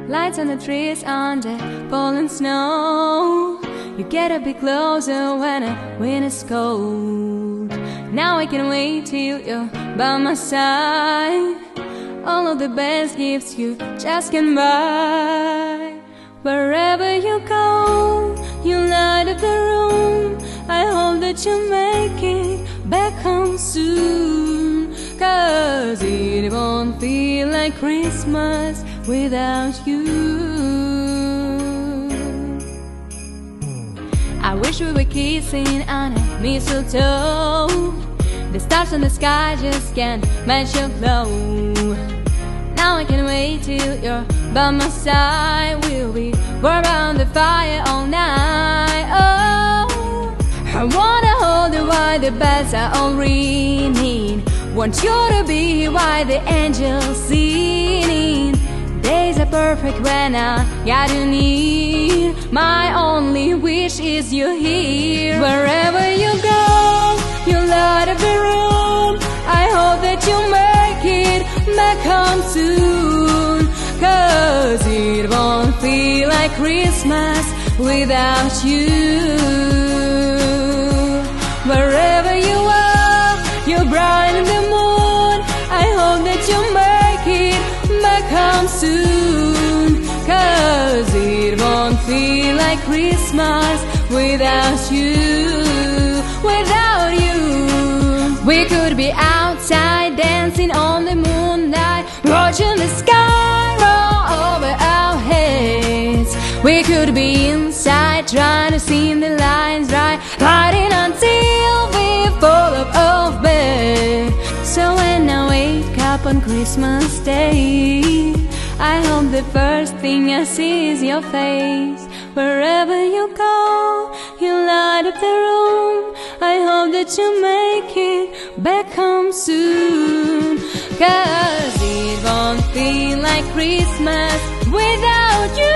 Lights on the trees on the falling snow. You get a bit closer when the wind is cold. Now I can wait till you're by my side. All of the best gifts you just can buy. Wherever you go, you light up the room. I hope that you make it back home soon. 'Cause it won't feel like Christmas without you. I wish we were kissing on a mistletoe. The stars in the sky just can't match your glow. Now I can wait till you're by my side. We'll be warm around the fire all night. Oh, I wanna hold you while the bells are all ringing. Want you to be while the angels singing. Days are perfect when I got you near. My only wish is you're here. Wherever you go, you light up the room. I hope that you make it back home soon. 'Cause it won't feel like Christmas without you. Wherever you are, you're bright in the moon. I hope that you make it back home soon. 'Cause it won't feel like Christmas without you. Without you. We could be outside dancing on the moonlight, watching the sky roll over our heads. We could be inside trying to see the lines right, fighting until we fall up off bed. So when I wake up on Christmas Day, I hope the first thing I see is your face. Wherever you go, you light up the room. I hope that you make it back home soon. 'Cause it won't feel like Christmas without you.